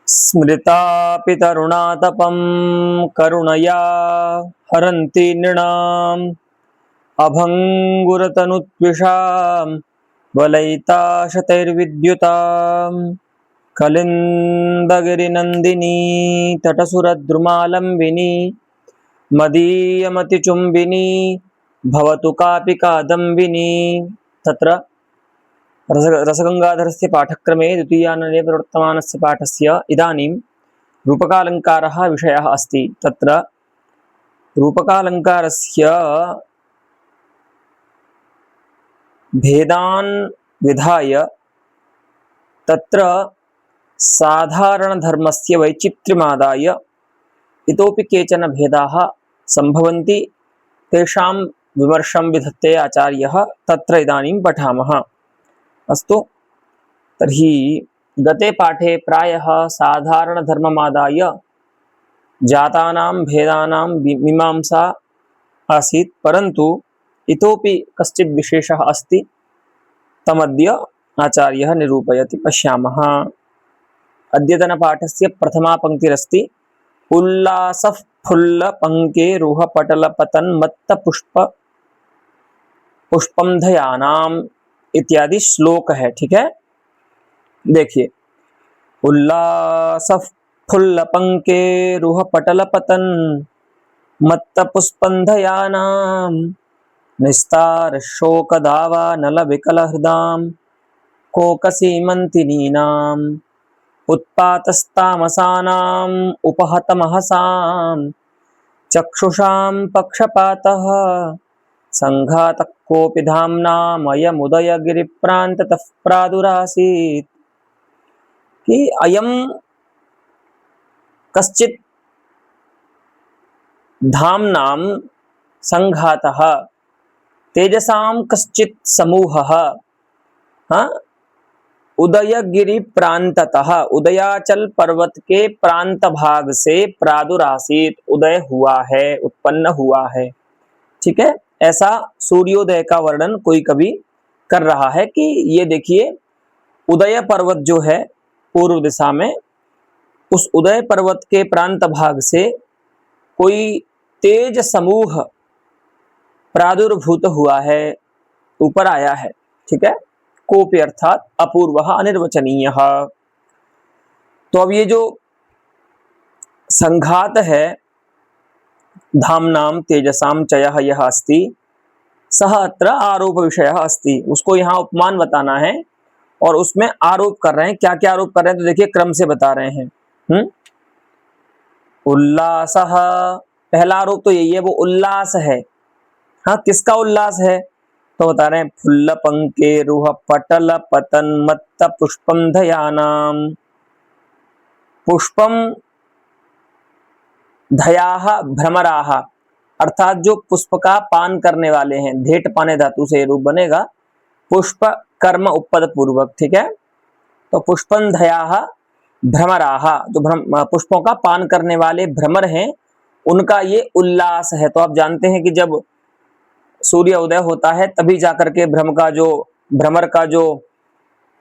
स्मृतापि तरुणातपं करुणया हरन्ति नृणाम् अभङ्गुरतनुत्विषां वलयिताशतैर्विद्युताम् कलिन्दगिरिनन्दिनी तटसुरद्रुमालम्बिनी मदीयमतिचुम्बिनी भवतु कापि कादम्बिनी। तत्र रसगंगाधरस्य पाठक्रमे द्वितीयानने प्रवर्तमानस्य पाठस्य इदानीं रूपकालङ्कारः विषयः अस्ति। तत्र रूपकालङ्कारस्य भेदान् विधाय तत्र साधारणधर्मस्य वैचित्र्यमादाय इतोपि केचन भेदाः सम्भवन्ति, तेषां विमर्शं विधत्ते आचार्यः। तत्र इदानीं पठामः। अस्तु, तर्हि गते पाठे प्रायः साधारणधर्ममादाय जातानां भेदानां मीमांसा आसीत्, परन्तु इतोपि कश्चित् विशेषः अस्ति, तमद्य आचार्यः निरूपयति। पश्यामः। अद्यतनपाठस्य प्रथमा पङ्क्तिरस्ति उल्लासफुल्लपङ्केरुहपटलपतन्मत्तपुष्पं इत्यादि श्लोक है। ठीक है, देखिए। उल्लासफुल्लपङ्केरुहपटलपतन्मत्तपुष्पन्धयानां निस्तारशोकदावानलविकलहृदां कोकसीमन्तिनीनाम् उत्पातस्तामसानाम् उपहतमहसां चक्षुषां पक्षपातः संघातः कोऽपि धाम्नामयमुदयगिरिप्रान्ततः प्रादुरासीत्। कि अयं कश्चित् धाम्नां संघातः, तेजसां कश्चित् समूहः उदयगिरि प्रांततः, उदयाचल पर्वत के प्रांत भाग से प्रादुरासीत, उदय हुआ है, उत्पन्न हुआ है। ठीक है, ऐसा सूर्योदय का वर्णन कोई कवि कर रहा है कि ये देखिए उदय पर्वत जो है पूर्व दिशा में, उस उदय पर्वत के प्रांत भाग से कोई तेज समूह प्रादुर्भूत हुआ है, ऊपर आया है। ठीक है, कोपि अर्थात अपूर्वः अनिर्वचनीयः। तो अब ये जो संघात है धाम्नां तेजसां चयः यः अस्ति, सः अत्र आरोप विषयः अस्ति। उसको यहाँ उपमान बताना है और उसमें आरोप कर रहे हैं। क्या क्या आरोप कर रहे हैं तो देखिए क्रम से बता रहे हैं। उल्लासः, पहला आरोप तो यही है, वो उल्लास है। हाँ, किसका उल्लास है तो बता रहे हैं फुल्लपङ्केरुहपटलपतन्मत्तपुष्पं पुष्पम धयाः भ्रमराः, अर्थात जो पुष्प का पान करने वाले हैं। धेट पाने धातु से रूप बनेगा, पुष्प कर्म उपपद पूर्वक। ठीक है, तो पुष्पं धयाः भ्रमराः, जो पुष्पों का पान करने वाले भ्रमर हैं, उनका ये उल्लास है। तो आप जानते हैं कि जब सूर्य उदय होता है तभी जाकर के भ्रमर का जो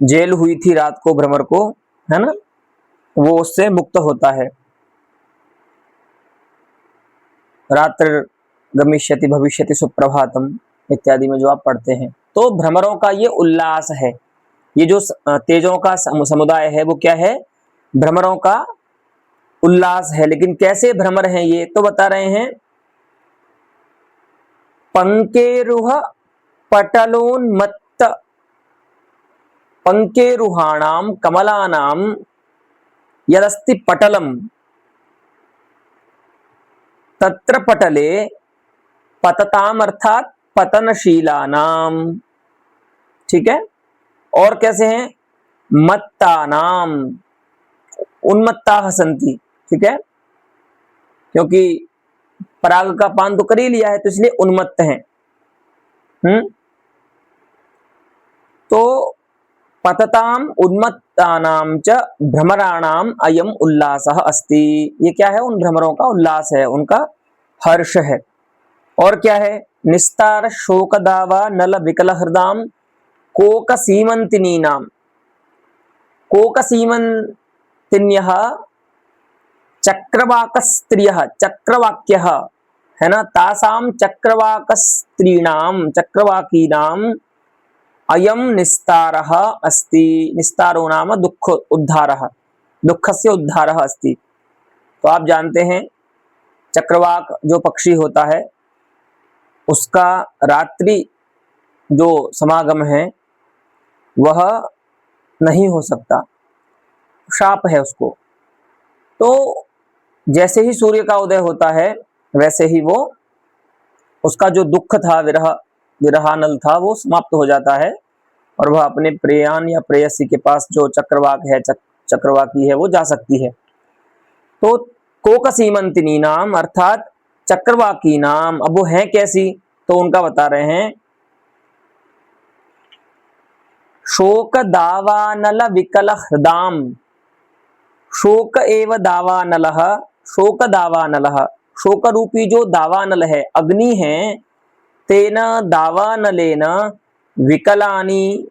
जेल हुई थी रात को भ्रमर को, है ना, वो उससे मुक्त होता है। रात्र गमिष्यति भविष्यति सुप्रभातम इत्यादि में जो आप पढ़ते हैं। तो भ्रमरों का ये उल्लास है। ये जो तेजों का समुदाय है वो क्या है, भ्रमरों का उल्लास है। लेकिन कैसे भ्रमर हैं ये तो बता रहे हैं पंकेरुह पटलोन्मत्त, पंकेरुहाणां कमलानां यदस्ति पटलम तत्र पटले पतताम अर्थात पतनशीलानाम। ठीक है, और कैसे हैं मत्तानाम उन्मत्ताः सन्ति। ठीक है, क्योंकि पराग का पान तो कर ही लिया है तो इसलिए उन्मत्त हैं। तो पतताम उन्मत्तानां च भ्रमराणाम अयम उल्लासः अस्ति। ये क्या है, उन भ्रमरों का उल्लास है, उनका हर्ष है। और क्या है, निस्तार शोकदावा नल विकल हृदाम कोक सीमंतिनीनाम। कोक सीमन तिन्यः चक्रवाकस्त्रियः, चक्रवाक्यः है ना, तासाम चक्रवाकस्त्रीणाम चक्रवाकीनाम अयम निस्तारः अस्ति। निस्तारो नाम दुःख उद्धारः, दुःखस्य उद्धारः अस्ति। तो आप जानते हैं चक्रवाक जो पक्षी होता है उसका रात्रि जो समागम है वह नहीं हो सकता, शाप है उसको। तो जैसे ही सूर्य का उदय होता है वैसे ही वो उसका जो दुख था, विरहानल था, वो समाप्त हो जाता है और वह अपने प्रेयान या प्रेयसी के पास जो चक्रवाक है, चक्रवाकी है, वो जा सकती है। तो कोकसीमंतिनी नाम अर्थात चक्रवाकी नाम, अब वो है कैसी, तो उनका बता रहे हैं शोक दावानल विकल हृदाम, शोक एव दावानलः, शोक दावानलः, शोक रूपी जो दावानल है, अग्नि है, तेन दावानलेन विकलानि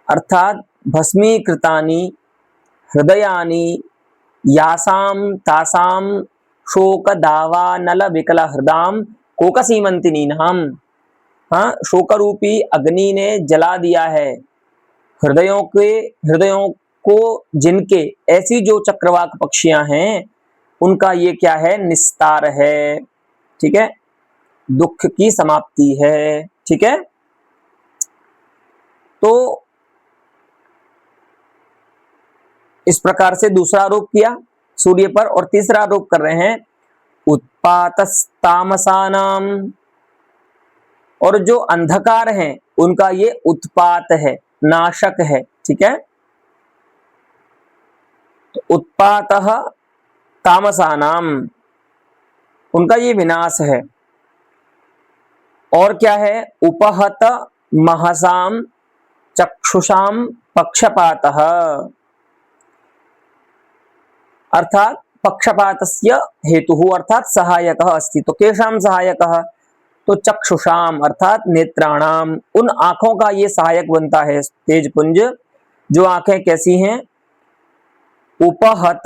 अर्थात भस्मीकृतानि हृदयानि यासाम तासाम शोक दावानल विकल हृदाम कोकसीमंतिनी नाम। हाँ, शोक रूपी अग्नि ने जला दिया है हृदयों को जिनके, ऐसी जो चक्रवाक पक्षियां हैं उनका ये क्या है, निस्तार है। ठीक है, दुख की समाप्ति है। ठीक है, तो इस प्रकार से दूसरा आरोप किया सूर्य पर, और तीसरा आरोप कर रहे हैं उत्पातस्तामसानाम, और जो अंधकार है उनका ये उत्पात है, नाशक है। ठीक है, तो उत्पातः तामसानाम, उनका ये विनाश है। और क्या है, उपहत महसाम चक्षुषाम पक्षपातः, अर्थात पक्षपातस्य हेतुः अर्थात सहायकः अस्ति। तो केषाम सहायकः, तो चक्षुषाम अर्थात नेत्राणाम, उन आंखों का ये सहायक बनता है तेजपुंज, जो आंखें कैसी हैं, उपहत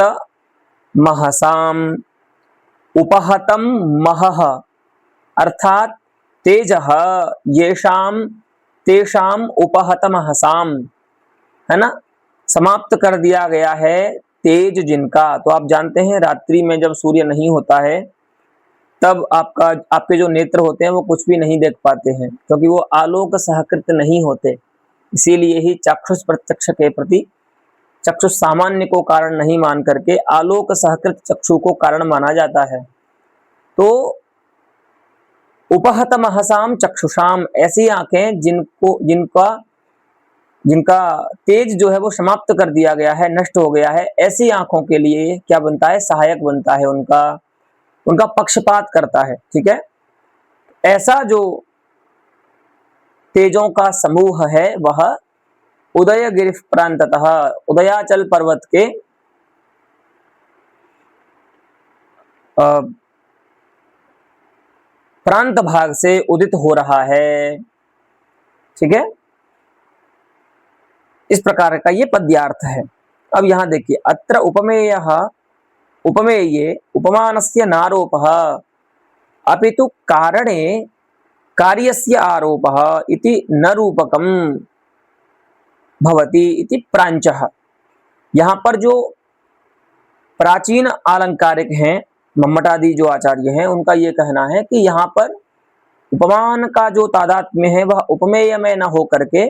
महसाम, उपहतम महः अर्थात तेजः येषाम तेषाम उपहत महसाम, है ना, समाप्त कर दिया गया है तेज जिनका। तो आप जानते हैं रात्रि में जब सूर्य नहीं होता है तब आपके जो नेत्र होते हैं वो कुछ भी नहीं देख पाते हैं, क्योंकि वो आलोक सहकृत नहीं होते। इसीलिए ही चाक्षुष प्रत्यक्ष के प्रति चक्षुष सामान्य को कारण नहीं मान करके आलोक सहकृत चक्षु को कारण माना जाता है। तो उपहत महसाम चक्षुषाम, ऐसी आंखें जिनका तेज जो है वो समाप्त कर दिया गया है, नष्ट हो गया है, ऐसी आंखों के लिए क्या बनता है, सहायक बनता है, उनका पक्षपात करता है। ठीक है, ऐसा जो तेजों का समूह है वह उदयगिरि प्रांततः, उदयाचल पर्वत के प्रांत भाग से उदित हो रहा है। ठीक है, इस प्रकार का ये पद्यार्थ है। अब यहां देखिए, अत्र उपमेयः उपमेये उपमानस्य नारोपः अपितु कारणे कार्यस्य आरोपः इति न रूपकम भवति इति प्रांचः। यहाँ पर जो प्राचीन अलंकारिक हैं, मम्मटादि जो आचार्य हैं, उनका ये कहना है कि यहाँ पर उपमान का जो तादात्म्य है वह उपमेय में न हो करके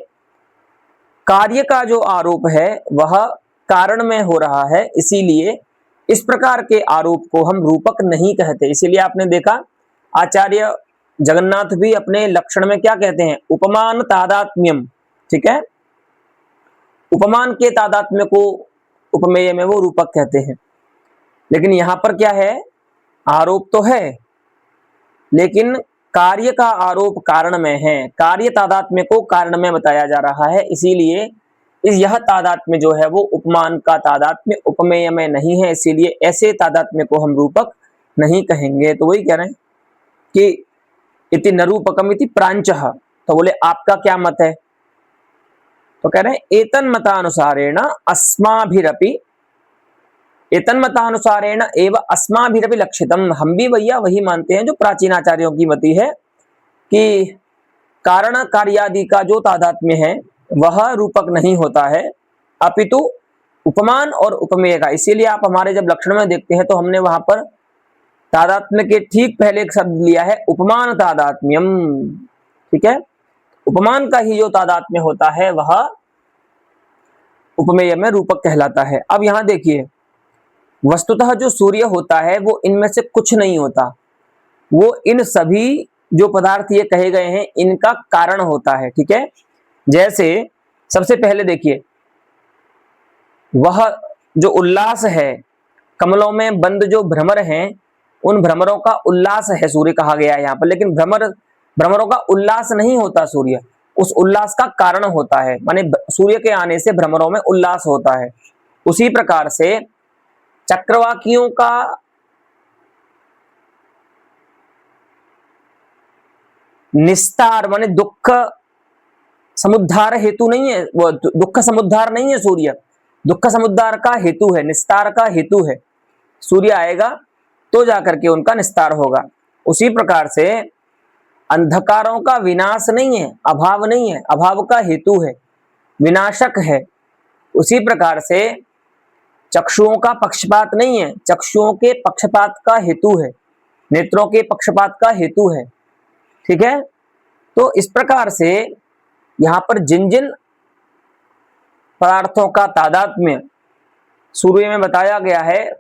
कार्य का जो आरोप है वह कारण में हो रहा है, इसीलिए इस प्रकार के आरोप को हम रूपक नहीं कहते। इसीलिए आपने देखा आचार्य जगन्नाथ भी अपने लक्षण में क्या कहते हैं, उपमान तादात्म्यम। ठीक है, उपमान के तादात्म्य को उपमेय में वो रूपक कहते हैं। लेकिन यहां पर क्या है, आरोप तो है लेकिन कार्य का आरोप कारण में है, कार्य तादात्म्य को कारण में बताया जा रहा है, इसीलिए यह तादात्म्य जो है वो उपमान का तादात्म्य उपमेय में नहीं है, इसीलिए ऐसे तादात्म्य को हम रूपक नहीं कहेंगे। तो वही कह रहे हैं कि इति न रूपकम इति प्रांचः। तो बोले आपका क्या मत है, तो कह रहे हैं एतन्मतानुसारेण अस्माभिरपि, एतन्मतानुसारेण एव अस्माभिरपि लक्षितम, हम भी भैया वही मानते हैं जो प्राचीन आचार्यों की मति है कि कारण कार्यादि का जो तादात्म्य है वह रूपक नहीं होता है, अपितु उपमान और उपमेय का। इसीलिए आप हमारे जब लक्षण में देखते हैं तो हमने वहां पर तादात्म्य के ठीक पहले एक शब्द लिया है उपमान तादात्म्यम, ठीक है। उपमान का ही जो तादात्म्य होता है वह उपमेय में रूपक कहलाता है। अब यहां देखिए, वस्तुतः जो सूर्य होता है वो इनमें से कुछ नहीं होता, वो इन सभी जो पदार्थ ये कहे गए हैं इनका कारण होता है, ठीक है। जैसे सबसे पहले देखिए, वह जो उल्लास है, कमलों में बंद जो भ्रमर हैं उन भ्रमरों का उल्लास है सूर्य कहा गया है यहाँ पर, लेकिन भ्रमरों का उल्लास नहीं होता सूर्य, उस उल्लास का कारण होता है, माने सूर्य के आने से भ्रमरों में उल्लास होता है। उसी प्रकार से चक्रवाकियों का निस्तार माने दुख समुद्धार हेतु नहीं है, वो दुख समुद्धार नहीं है सूर्य, दुख समुद्धार का हेतु है, निस्तार का हेतु है। सूर्य आएगा तो जाकर के उनका निस्तार होगा। उसी प्रकार से अंधकारों का विनाश नहीं है, अभाव नहीं है, अभाव का हेतु है, विनाशक है। उसी प्रकार से चक्षुओं का पक्षपात नहीं है, चक्षुओं के पक्षपात का हेतु है, नेत्रों के पक्षपात का हेतु है, ठीक है। तो इस प्रकार से यहां पर जिन जिन पदार्थों का तादात्म्य सूर्य में बताया गया है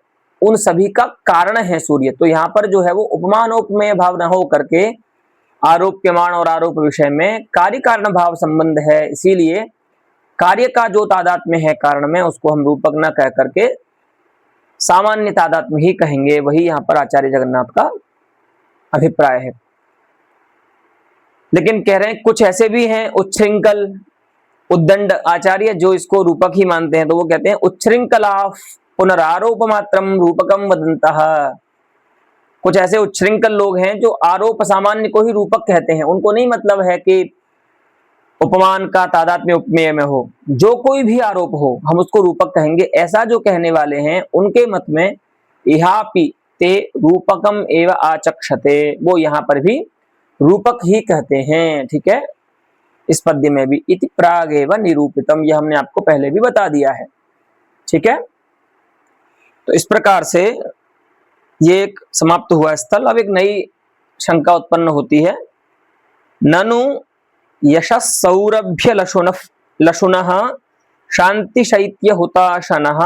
उन सभी का कारण है सूर्य। तो यहाँ पर जो है वो उपमानोपमेय भाव न हो करके आरोप्यमान और आरोप विषय में कार्य कारण भाव संबंध है, इसीलिए कार्य का जो तादात्म्य है कारण में उसको हम रूपक न कह करके सामान्य तादात्म्य ही कहेंगे, वही यहाँ पर आचार्य जगन्नाथ का अभिप्राय है। लेकिन कह रहे हैं कुछ ऐसे भी हैं उच्छृंखल उद्दंड आचार्य जो इसको रूपक ही मानते हैं, तो वो कहते हैं उच्छृंखला पुनरारोप मात्रम रूपकम वदन्तः। कुछ ऐसे उच्छृंखल लोग हैं जो आरोप सामान्य को ही रूपक कहते हैं, उनको नहीं मतलब है कि उपमान का तादात्म्य उपमेय में हो, जो कोई भी आरोप हो हम उसको रूपक कहेंगे। ऐसा जो कहने वाले हैं उनके मत में इहापि ते रूपकम एव आचक्षते, वो यहाँ पर भी रूपक ही कहते हैं, ठीक है। इस पद्य में भी इति प्रागेव निरूपितम, यह हमने आपको पहले भी बता दिया है, ठीक है। तो इस प्रकार से ये एक समाप्त हुआ स्थल। अब एक नई शंका उत्पन्न होती है, ननु यशस् सौरभ्य लशुनः शांति शैत्य हुताशनः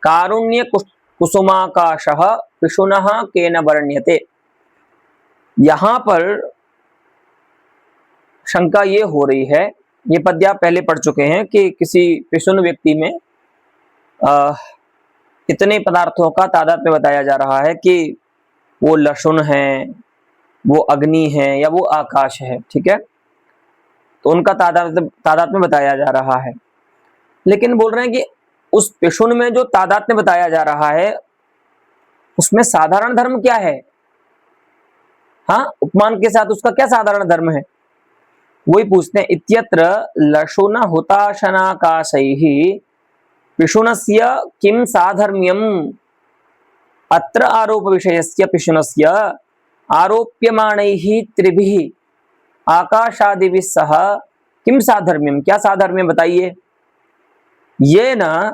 कारुण्य कुसुमाकाशः पिशुनः केन वर्ण्यते। यहां पर शंका ये हो रही है, ये पद्य आप पहले पढ़ चुके हैं कि किसी पिशुन व्यक्ति में इतने पदार्थों का तादात्म्य बताया जा रहा है कि वो लशुन है, वो अग्नि है या वो आकाश है, ठीक है। तो उनका तादात्म्य बताया जा रहा है, लेकिन बोल रहे हैं कि उस पिशुन में जो तादात्म्य बताया जा रहा है उसमें साधारण धर्म क्या है, हाँ उपमान के साथ उसका क्या साधारण धर्म है, वही पूछते हैं। इत्यत्र लशुन हुताशनाकाशैः पिशुनस्य किं साधर्म्यम्, अत्र आरोप विषयस्य पिशुनस्य आरोप्यमाणैः त्रिभिः आकाशादिभिः सह किं साधर्म्यम्, क्या साधर्म्य बताइए। ये न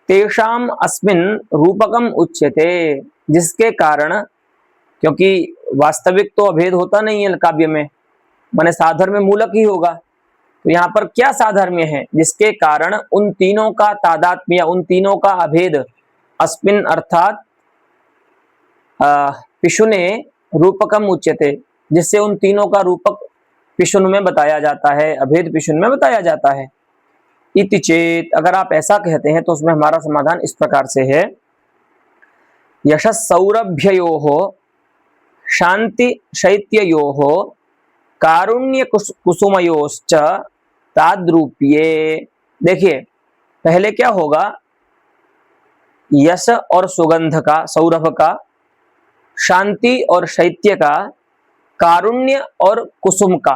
तेषाम अस्मिन् रूपकम उच्यते, जिसके कारण, क्योंकि वास्तविक तो अभेद होता नहीं है काव्य में, माने साधर्म्य मूलक ही होगा। तो यहाँ पर क्या साधर्म्य है जिसके कारण उन तीनों का तादात्म्य, उन तीनों का अभेद अस्मिन अर्थात पिशुने रूपकम उच्यते, जिससे उन तीनों का रूपक पिशुन में बताया जाता है, अभेद पिशुन में बताया जाता है। इति चेत, अगर आप ऐसा कहते हैं तो उसमें हमारा समाधान इस प्रकार से है, यशस् सौरभ्ययोः शांति शैत्ययोः कारुण्य कुसुमयोश्च ताद्रूप्ये। देखिए पहले क्या होगा, यश और सुगंध का, सौरभ का, शांति और शैत्य का, कारुण्य और कुसुम का,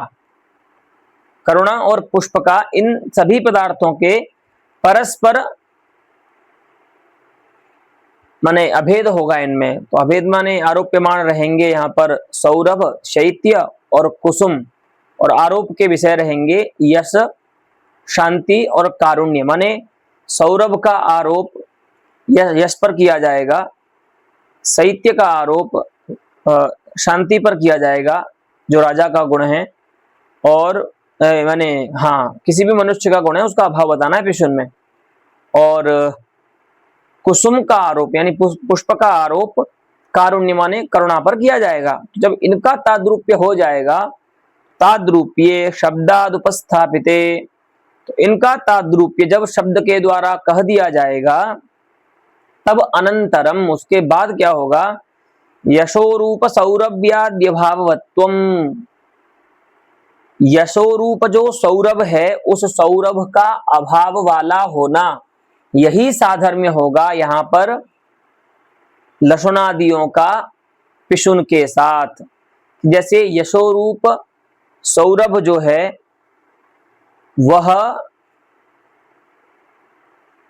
करुणा और पुष्प का, इन सभी पदार्थों के परस्पर माने अभेद होगा इनमें। तो अभेद माने आरोप्यमान रहेंगे यहाँ पर सौरभ, शैत्य और कुसुम, और आरोप के विषय रहेंगे यश, शांति और कारुण्य। माने सौरभ का आरोप यश पर किया जाएगा, शैत्य का आरोप शांति पर किया जाएगा जो राजा का गुण है, और माने हाँ किसी भी मनुष्य का गुण है उसका अभाव बताना है पिशुन में। और कुसुम का आरोप यानी पुष्प का आरोप कारुण्य माने करुणा पर किया जाएगा। जब इनका ताद्रूप्य हो जाएगा, ताद्रूप्ये शब्दाद उपस्थापिते, तो इनका ताद्रूप्य जब शब्द के द्वारा कह दिया जाएगा तब अनंतरम उसके बाद क्या होगा, यशोरूप सौरभ्याद्य भाववत्वम, यशोरूप जो सौरभ है उस सौरभ का अभाव वाला होना, यही साधर्म्य होगा यहाँ पर लशुनादियों का पिशुन के साथ। जैसे यशोरूप सौरभ जो है वह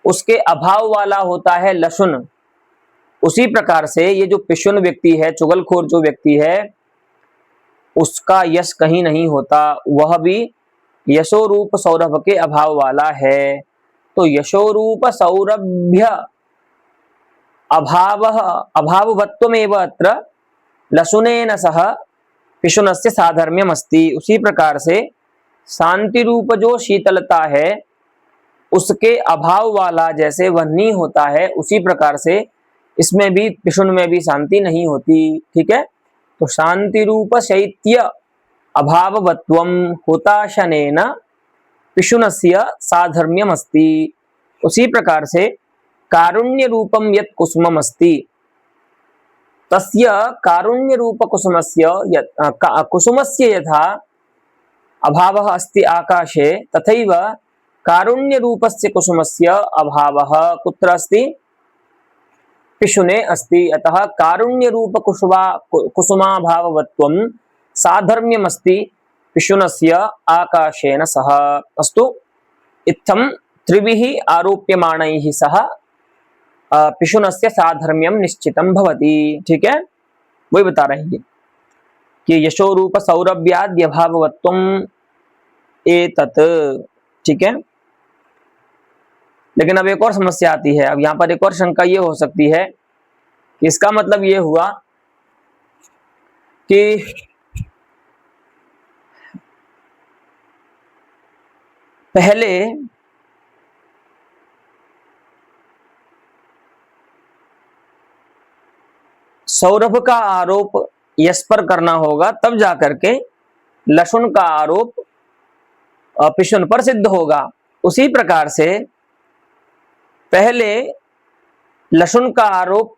उसके अभाव वाला होता है लशुन, उसी प्रकार से ये जो पिशुन व्यक्ति है, चुगलखोर जो व्यक्ति है, उसका यश कहीं नहीं होता, वह भी यशोरूप सौरभ के अभाव वाला है। तो यशोरूप सौरभ्य अभाववत्वमेव अत्र लशुनेन सह पिशुनस्य साधर्म्यम अस्ति। उसी प्रकार से शांति रूप जो शीतलता है उसके अभाव वाला जैसे वह नहीं होता है, उसी प्रकार से इसमें भी पिशुन में भी शांति नहीं होती। ठीक है, तो शांति रूप शैत्य अभाववत्वम हुताशनेन पिशुनस्य साधर्म्यम अस्ति। उसी प्रकार से कारुण्य रूपम यत् कुसुमम अस्ति तस्य कारुण्य रूप कुसुमस्य कुसुमस्य यथा अभावः अस्ति आकाशे तथैव कारुण्य रूपस्य कुसुमस्य अभावः कुत्र अस्ति, पिशुने अस्ति। अतः कारुण्य रूप कुसुमाभाववत्वं साधर्म्यमस्ति पिशुनस्य आकाशेन सह। अस्तु, इत्थं त्रिभिः आरोप्यमाणैः सह पिशुनस्य साधर्म्यम निश्चितं भवति। ठीक है, वही बता रहे हैं कि यशोरूप सौरभ्याद्य भाववत्वम एतत्। ठीक है, लेकिन अब एक और समस्या आती है। अब यहाँ पर एक और शंका ये हो सकती है कि इसका मतलब ये हुआ कि पहले सौरभ का आरोप यश पर करना होगा, तब जाकर के लशुन का आरोप पिशुन पर सिद्ध होगा। उसी प्रकार से पहले लशुन का आरोप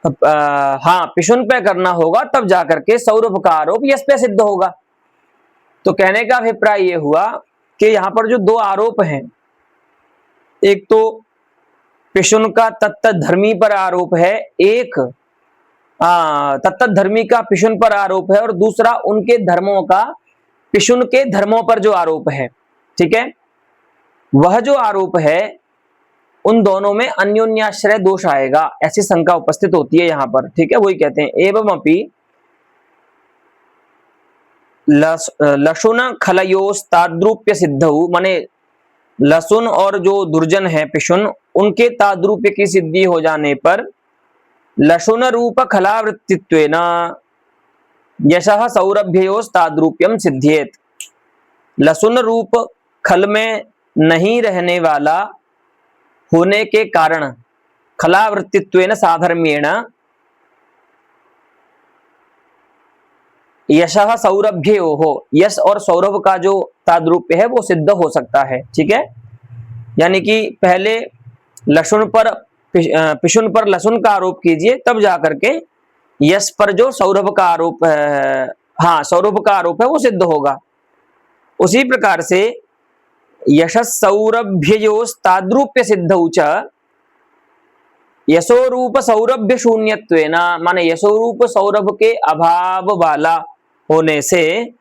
पिशुन पे करना होगा, तब जाकर के सौरभ का आरोप यश पे सिद्ध होगा। तो कहने का अभिप्राय ये हुआ कि यहाँ पर जो दो आरोप हैं, एक तो पिशुन का तत्त धर्मी पर आरोप है, एक तत्त धर्मी का पिशुन पर आरोप है, और दूसरा उनके धर्मों का पिशुन के धर्मों पर जो आरोप है। ठीक है, वह जो आरोप है उन दोनों में अन्योन्याश्रय दोष आएगा, ऐसी शंका उपस्थित होती है यहाँ पर। ठीक है, वही कहते हैं एवमपि लशुन खलयोस्ताद्रूप्य सिद्धौ, माने लसुन और जो दुर्जन है पिशुन, उनके ताद्रूप्य की सिद्धि हो जाने पर लशुन रूप खलावृत्तित्वेन यशः सौरभ्योस्ताद्रूप्यम सिद्ध्येत। लसुन रूप खल में नहीं रहने वाला होने के कारण खलावृत्तित्वेन साधर्म्येण यशः सौरभ्योः, यश और सौरभ का जो ताद्रूप्य है वो सिद्ध हो सकता है। ठीक है, यानी कि पहले लशुन पर पिशुन पर लसुन का आरोप कीजिए, तब जाकर के यश पर जो सौरभ का आरोप है, सौरभ का आरोप है वो सिद्ध होगा। उसी प्रकार से यशः सौरभ्योस्ताद्रूप्य सिद्धौ च यशोरूप सौरभ्य शून्यत्वेन, माने यशोरूप सौरभ के अभाव वाला होने से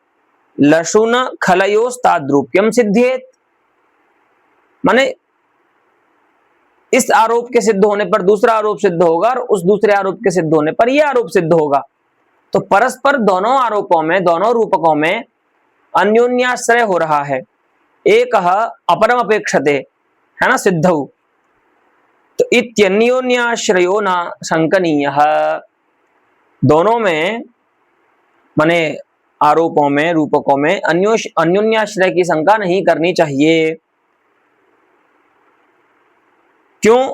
लशुन खलयोस्ताद्रूप्यम सिद्धेत, माने इस आरोप के सिद्ध होने पर दूसरा आरोप सिद्ध होगा और उस दूसरे आरोप के सिद्ध होने पर यह आरोप सिद्ध होगा। तो परस्पर दोनों आरोपों में, दोनों रूपकों में अन्योन्याश्रय हो रहा है। एक अपरम अपेक्षते, है ना, सिद्धौ। तो इत्यन्योन्याश्रयो न शंकनीयः, दोनों में माने आरोपों में, रूपकों में अन्योन्याश्रय की शंका नहीं करनी चाहिए। क्यों?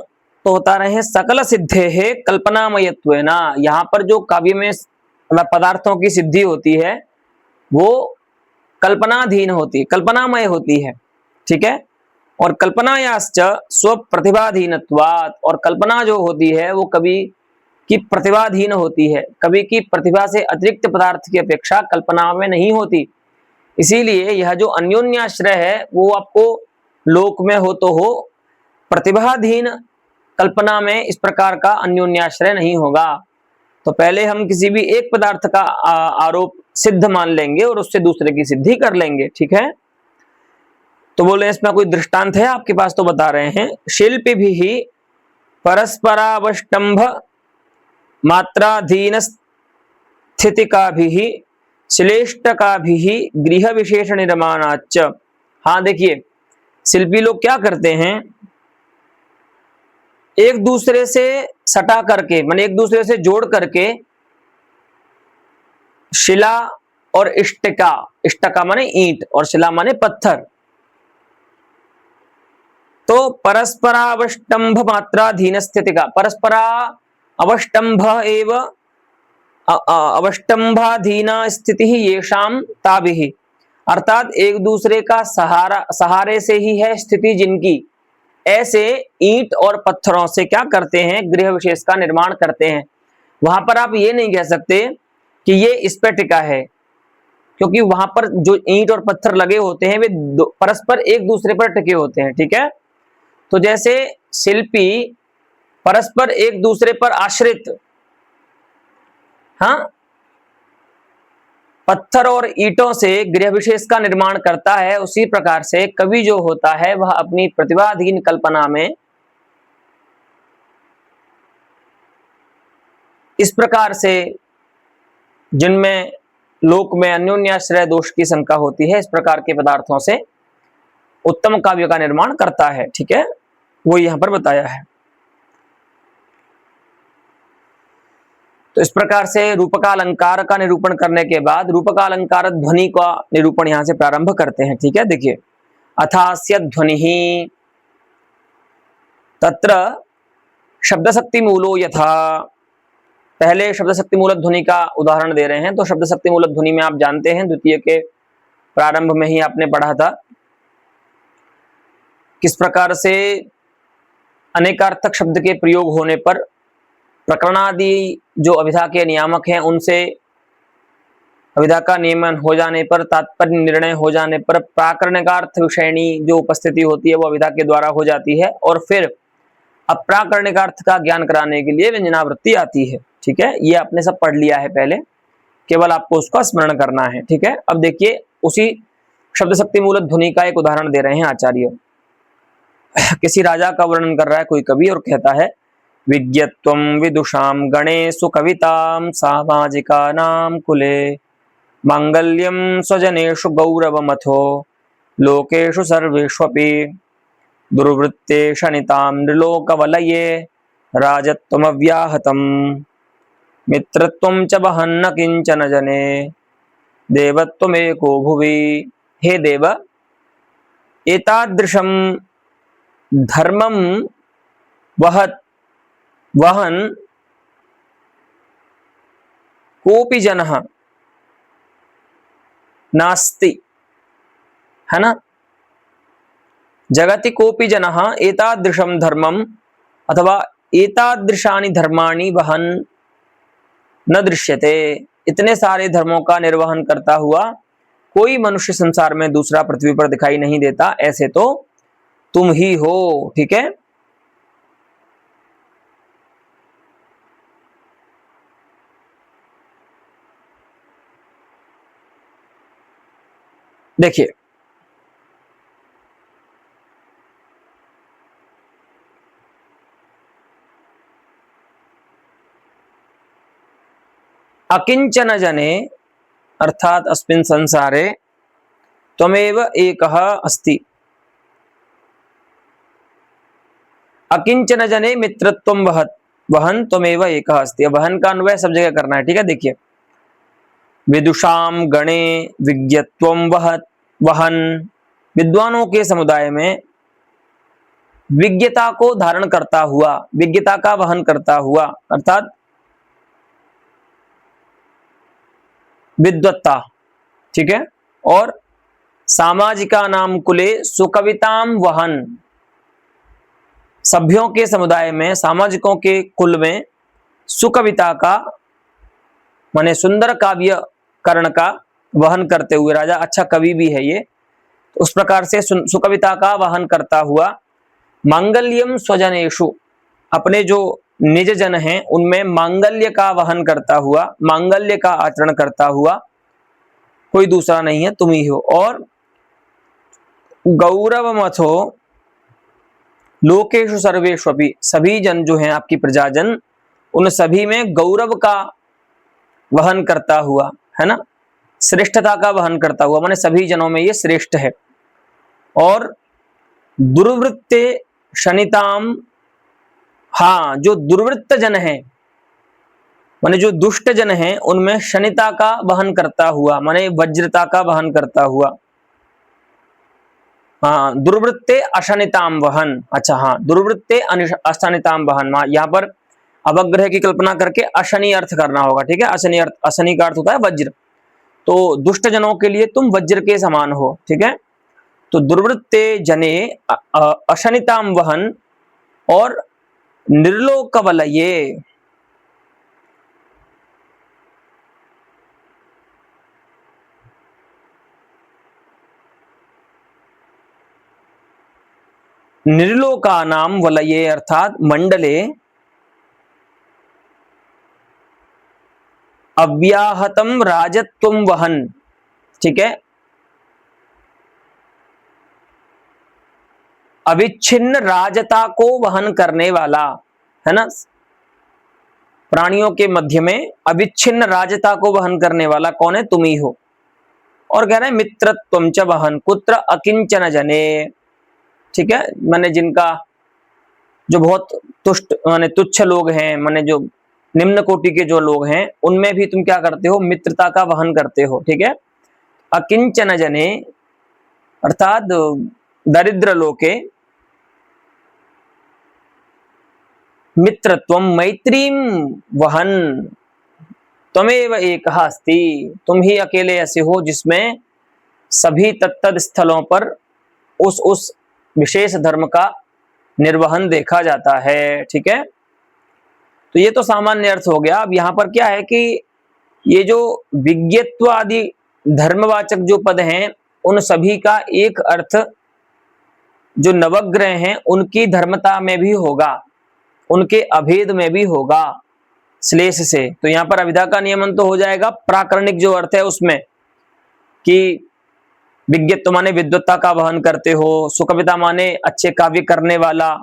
तो होता रहे सकल सिद्धे है कल्पनामयत्वेन, यहां पर जो काव्य में पदार्थों की सिद्धि होती है वो कल्पनाधीन होती है, कल्पनामय होती है, ठीक है। और कल्पनायाश्च स्व प्रतिभाधीनत्वात्, और कल्पना जो होती है वो कभी की प्रतिभाधीन होती है, कभी की प्रतिभा से अतिरिक्त पदार्थ की अपेक्षा कल्पना में नहीं होती। इसीलिए यह जो अन्योन्याश्रय है वो आपको लोक में हो तो हो, प्रतिभाधीन कल्पना में इस प्रकार का अन्योन्याश्रय नहीं होगा। तो पहले हम किसी भी एक पदार्थ का आरोप सिद्ध मान लेंगे और उससे दूसरे की सिद्धि कर लेंगे, ठीक है। तो बोले इसमें कोई दृष्टांत है आपके पास? तो बता रहे हैं, शिल्पी भी परस्परावष्टंभ मात्राधीन स्थिति का भी श्लेष्ट का भी गृह विशेष निर्माणाच। हाँ देखिए, शिल्पी लोग क्या करते हैं, एक दूसरे से सटा करके, माने एक दूसरे से जोड़ करके शिला और इष्टिका, इष्टिका माने ईंट और शिला माने पत्थर, तो परस्परावष्टंभ मात्राधीन स्थिति का, परस्परा अवष्टंभ एव अवष्टंभाधीना स्थिति ही येषाम ताभिः, अर्थात एक दूसरे का सहारे से ही है स्थिति जिनकी, ऐसे ईंट और पत्थरों से क्या करते हैं, गृह विशेष का निर्माण करते हैं। वहां पर आप ये नहीं कह सकते कि ये इस पे टिका है, क्योंकि वहां पर जो ईंट और पत्थर लगे होते हैं वे परस्पर एक दूसरे पर टिके होते हैं, ठीक है। तो जैसे शिल्पी परस्पर एक दूसरे पर आश्रित, हाँ, पत्थर और ईंटों से गृह विशेष का निर्माण करता है, उसी प्रकार से कवि जो होता है वह अपनी प्रतिभाधीन कल्पना में इस प्रकार से, जिनमें लोक में अन्योन्याश्रय दोष की शंका होती है, इस प्रकार के पदार्थों से उत्तम काव्य का निर्माण करता है, ठीक है, वो यहां पर बताया है। तो इस प्रकार से रूपकालंकार का निरूपण करने के बाद रूपकालंकार ध्वनि का निरूपण यहां से प्रारंभ करते हैं, ठीक है। देखिए, अथास्य ध्वनि तत्र शब्द शक्ति मूलो यथा, पहले शब्द शक्ति मूलक ध्वनि का उदाहरण दे रहे हैं। तो शब्द शक्ति मूलक ध्वनि में आप जानते हैं, द्वितीय के प्रारंभ में ही आपने पढ़ा था किस प्रकार से अनेकार्थक शब्द के प्रयोग होने पर प्रकरणादि जो अभिधा के नियामक हैं उनसे अभिधा का नियमन हो जाने पर, तात्पर्य निर्णय हो जाने पर प्राकरणिकार्थ विषयणी जो उपस्थिति होती है वो अभिधा के द्वारा हो जाती है, और फिर अप्राकरणिकार्थ का ज्ञान कराने के लिए व्यंजनावृत्ति आती है, ठीक है। ये आपने सब पढ़ लिया है पहले, केवल आपको उसका स्मरण करना है, ठीक है। अब देखिए, उसी शब्द शक्ति मूलक ध्वनि का एक उदाहरण दे रहे हैं आचार्य। किसी राजा का वर्णन कर रहा है कोई कवि और कहता है, विज्ञत्वं विदुषां गणेषु कवितां सामाजिकानां कुले मांगल्यं स्वजनेषु गौरवमथो लोकेषु सर्वेष्वपि दुर्वृत्ते शनितां नृलोकवलये राजत्वमव्याहतम् मित्रत्वं च वहन्न किंचन जने देवत्वमेको भुवि। हे देव, एतादृशं धर्मं वहन कोपि जनः नास्ति, है ना, जगति कोपि जनः एतादृशं धर्मम अथवा एतादृशानि धर्माणि वहन न दृश्यते, इतने सारे धर्मों का निर्वहन करता हुआ कोई मनुष्य संसार में दूसरा पृथ्वी पर दिखाई नहीं देता, ऐसे तो तुम ही हो, ठीक है। देखिए अकिंचन जने अर्थात अस्मिन् संसारे त्वमेव एकः अस्ति। अकिंचन जने मित्रत्वं वहन त्वमेव एकः अस्ति। वहन का अन्वय सब जगह करना है, ठीक है। देखिए विदुषाम गणे विज्ञत्वं वहन, विद्वानों के समुदाय में विज्ञता को धारण करता हुआ, विज्ञता का वहन करता हुआ अर्थात विद्वत्ता, ठीक है। और सामाजिका नाम कुले सुकविताम वहन, सभ्यों के समुदाय में, सामाजिकों के कुल में सुकविता का माने सुंदर काव्य कर्ण का वहन करते हुए, राजा अच्छा कवि भी है ये, तो उस प्रकार से सुकविता का वहन करता हुआ मांगल्यम स्वजनेषु, अपने जो निज जन हैं उनमें मांगल्य का वहन करता हुआ, मांगल्य का आचरण करता हुआ कोई दूसरा नहीं है, तुम ही हो। और गौरवमथो लोकेषु सर्वेष्वपि, सभी जन जो हैं आपकी प्रजाजन, उन सभी में गौरव का वहन करता हुआ, है ना, श्रेष्ठता का वहन करता हुआ, माने सभी जनों में ये श्रेष्ठ है। और दुर्वृत्ते शनिताम, हाँ जो दुर्वृत्त जन है माने जो दुष्ट जन हैं उनमें शनिता का वहन करता हुआ, माने वज्रता का वहन करता हुआ। हाँ दुर्वृत्ते अशनिताम वहन, अच्छा हाँ दुर्वृत्ते अशनिताम वहन, यहाँ पर अवग्रह की कल्पना करके अशनि अर्थ करना होगा, ठीक है। अशनि अर्थ, अशनि का अर्थ होता है वज्र, तो दुष्ट जनों के लिए तुम वज्र के समान हो, ठीक है। तो दुर्वृत्ते जने अशनिताम वहन और निर्लोकवलये, निर्लोकानाम वलये अर्थात मंडले अव्याहतम राजत्वम वहन, ठीक है, अविच्छिन्न राजता को वहन करने वाला, है ना, प्राणियों के मध्य में अविच्छिन्न राजता को वहन करने वाला कौन है, तुम ही हो। और कह रहे हैं मित्रत्वम च वहन कुत्र अकिंचन जने, ठीक है, माने जिनका जो बहुत तुष्ट माने तुच्छ लोग हैं, माने जो निम्न कोटि के जो लोग हैं, उनमें भी तुम क्या करते हो, मित्रता का वहन करते हो, ठीक है। अकिंचन जने अर्थात दरिद्र लोके मित्रत्वम मैत्रीम वहन त्वमेव एकः अस्ति, तुम ही अकेले ऐसे हो जिसमें सभी तत्तद स्थलों पर उस विशेष धर्म का निर्वहन देखा जाता है, ठीक है। तो ये तो सामान्य अर्थ हो गया। अब यहाँ पर क्या है कि ये जो विज्ञत्व आदि धर्मवाचक जो पद हैं, उन सभी का एक अर्थ जो नवग्रह हैं उनकी धर्मता में भी होगा, उनके अभेद में भी होगा श्लेष से। तो यहाँ पर अभिधा का नियमन तो हो जाएगा, प्राकरणिक जो अर्थ है उसमें कि विज्ञत्व माने विद्वत्ता का वहन करते हो, सुकविता माने अच्छे काव्य करने वाला,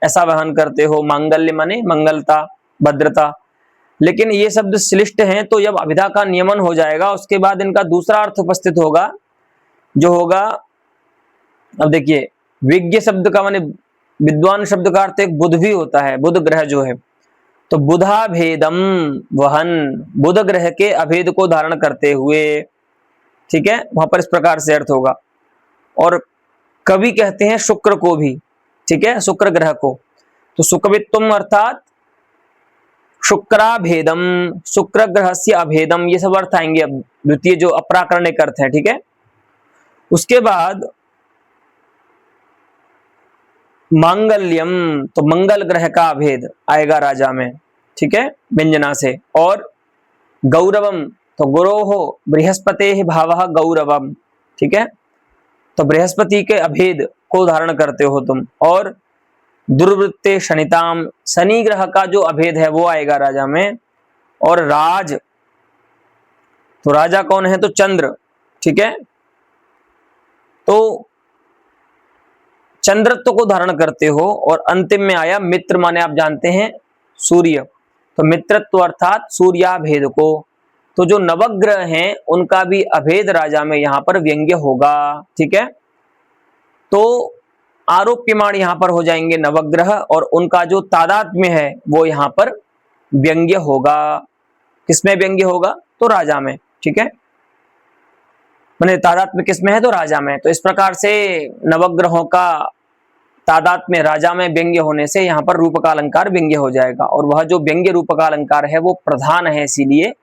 ऐसा वहन करते हो, मांगल्य माने मंगलता, भद्रता। लेकिन ये शब्द श्लिष्ट हैं, तो जब अभिधा का नियमन हो जाएगा उसके बाद इनका दूसरा अर्थ उपस्थित होगा, जो होगा, अब देखिए विज्ञ शब्द का माने विद्वान शब्द का अर्थ एक बुध भी होता है, बुध ग्रह जो है, तो बुधा भेदम वहन, बुध ग्रह के अभेद को धारण करते हुए, ठीक है, वहां पर इस प्रकार से अर्थ होगा। और कवि कहते हैं शुक्र को भी, ठीक है, शुक्र ग्रह को, तो सुकवित्वम अर्थात शुक्राभेदम, शुक्र ग्रह से अभेदम, ये सब अर्थ आएंगे अब द्वितीय जो अप्राकरणिक अर्थ है, ठीक है। उसके बाद मांगल्यम, तो मंगल ग्रह का अभेद आएगा राजा में, ठीक है, व्यंजना से। और गौरवम, तो गुरोहो बृहस्पते भावः गौरवम, ठीक है, तो बृहस्पति के अभेद को धारण करते हो तुम। और दुर्वृत्ते शनिताम, शनि ग्रह का जो अभेद है वो आएगा राजा में। और राज, तो राजा कौन है, तो चंद्र, ठीक है, तो चंद्रत्व को धारण करते हो, और अंतिम में आया मित्र माने आप जानते हैं सूर्य, तो मित्रत्व अर्थात सूर्याभेद को। तो जो नवग्रह हैं उनका भी अभेद राजा में यहाँ पर व्यंग्य होगा। ठीक है, तो आरोप्यमाण यहाँ पर हो जाएंगे नवग्रह, और उनका जो तादात्म्य है वो यहाँ पर व्यंग्य होगा। किसमें व्यंग्य होगा? तो राजा में। ठीक है, मैंने तादात्म्य किसमें है? तो राजा में। तो इस प्रकार से नवग्रहों का तादात्म्य राजा में व्यंग्य होने से यहाँ पर रूपकालंकार व्यंग्य हो जाएगा, और वह जो व्यंग्य रूपकालंकार है वो प्रधान है, इसीलिए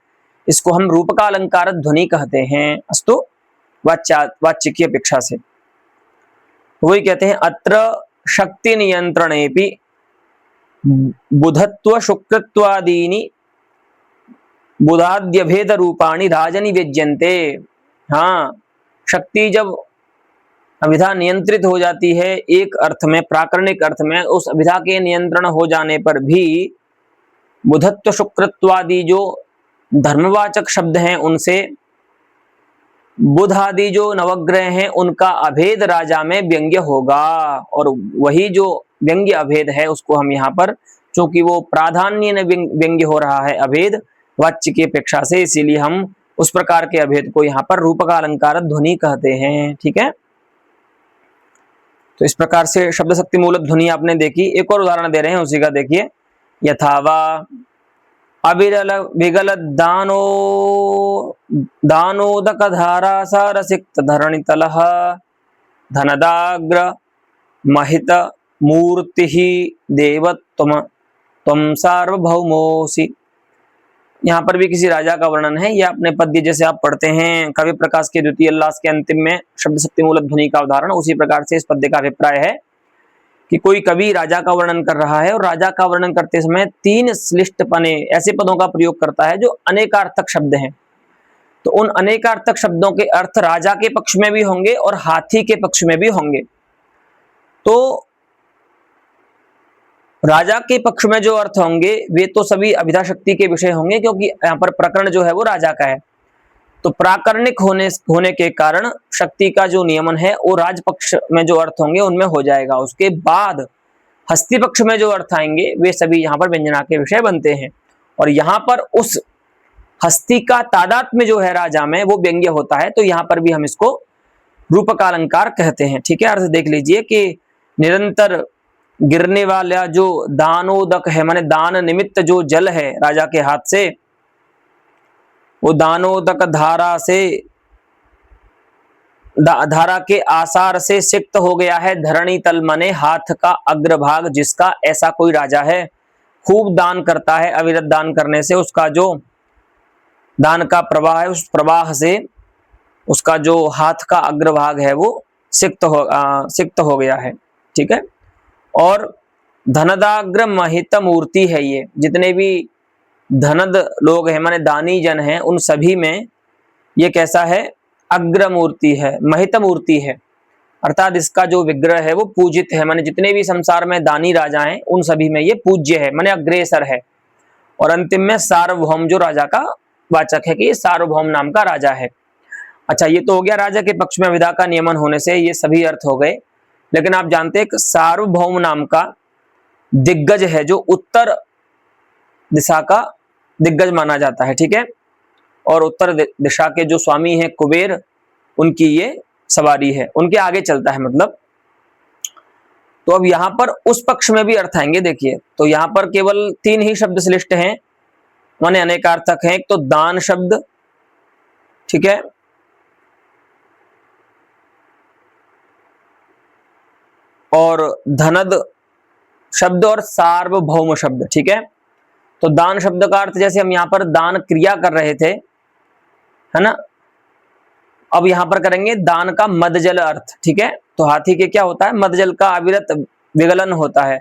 इसको हम रूपकालंकार ध्वनि कहते हैं। अस्तु, वाच्य की अपेक्षा से वही कहते हैं, अत्र शक्ति नियंत्रणेपि बुधत्व शुक्रत्वादीनि बुधाद्य भेद रूपाणी राजनि व्यज्यन्ते। हाँ, शक्ति जब अभिधा नियंत्रित हो जाती है एक अर्थ में, प्राकरणिक अर्थ में, उस अभिधा के नियंत्रण हो जाने पर भी बुधत्व शुक्रत्वादि जो धर्मवाचक शब्द हैं उनसे बुध आदि जो नवग्रह हैं उनका अभेद राजा में व्यंग्य होगा, और वही जो व्यंग्य अभेद है उसको हम यहाँ पर, चूंकि वो प्राधान्य व्यंग्य हो रहा है अभेद वाच्य की अपेक्षा से, इसीलिए हम उस प्रकार के अभेद को यहाँ पर रूपकालंकार ध्वनि कहते हैं। ठीक है, तो इस प्रकार से शब्द शक्ति मूलक ध्वनि आपने देखी। एक और उदाहरण दे रहे हैं उसी का, देखिए, यथावा अविरल विगल दानोदक धारासार सिक्त धरणितलः धनदाग्र महित मूर्ति देवत्वम त्वं सार्वभौमोसि। यहाँ पर भी किसी राजा का वर्णन है। यह अपने पद्य जैसे आप पढ़ते हैं कवि प्रकाश के द्वितीय उल्लास के अंतिम में शब्द शक्ति मूलक ध्वनि का उदाहरण, उसी प्रकार से इस पद्य का अभिप्राय है कि कोई कवि राजा का वर्णन कर रहा है, और राजा का वर्णन करते समय तीन श्लिष्ट पने ऐसे पदों का प्रयोग करता है जो अनेकार्थक शब्द हैं। तो उन अनेकार्थक शब्दों के अर्थ राजा के पक्ष में भी होंगे और हाथी के पक्ष में भी होंगे। तो राजा के पक्ष में जो अर्थ होंगे वे तो सभी अभिधा शक्ति के विषय होंगे, क्योंकि यहाँ पर प्रकरण जो है वो राजा का है। तो प्राकरणिक होने के कारण शक्ति का जो नियमन है वो राजपक्ष में जो अर्थ होंगे उनमें हो जाएगा। उसके बाद हस्ती पक्ष में जो अर्थ आएंगे वे सभी यहाँ पर व्यंजना के विषय बनते हैं, और यहाँ पर उस हस्ती का तादात्म्य जो है राजा में वो व्यंग्य होता है। तो यहाँ पर भी हम इसको रूपकालंकार कहते हैं। ठीक है, अर्थ देख लीजिए कि निरंतर गिरने वाला जो दानोदक है, माने दान निमित्त जो जल है राजा के हाथ से, वो दानोदक धारा से धारा के आसार से सिक्त हो गया है धरणी तल, माने हाथ का अग्रभाग जिसका, ऐसा कोई राजा है। खूब दान करता है, अविरत दान करने से उसका जो दान का प्रवाह है उस प्रवाह से उसका जो हाथ का अग्रभाग है वो सिक्त हो गया है। ठीक है, और धनदाग्र महित मूर्ति है। ये जितने भी धनद लोग हैं माने दानी जन हैं उन सभी में ये कैसा है? अग्र मूर्ति है, महित मूर्ति है, अर्थात इसका जो विग्रह है वो पूजित है। माने जितने भी संसार में दानी राजा हैं उन सभी में ये पूज्य है, माने अग्रेसर है। और अंतिम में सार्वभौम जो राजा का वाचक है कि ये सार्वभौम नाम का राजा है। अच्छा, ये तो हो गया राजा के पक्ष में विधा का नियमन होने से ये सभी अर्थ हो गए। लेकिन आप जानते हैं कि सार्वभौम नाम का दिग्गज है जो उत्तर दिशा का दिग्गज माना जाता है। ठीक है, और उत्तर दिशा के जो स्वामी हैं कुबेर, उनकी ये सवारी है, उनके आगे चलता है मतलब। तो अब यहां पर उस पक्ष में भी अर्थ आएंगे। देखिए, तो यहां पर केवल 3 ही शब्द श्लिष्ट हैं, माने अनेकार्थक हैं। एक तो दान शब्द, ठीक है, और धनद शब्द और सार्वभौम शब्द। ठीक है, तो दान शब्द का अर्थ जैसे हम यहाँ पर दान क्रिया कर रहे थे, है ना, अब यहां पर करेंगे दान का मदजल अर्थ। ठीक है, तो हाथी के क्या होता है? मदजल का अविरत विगलन होता है।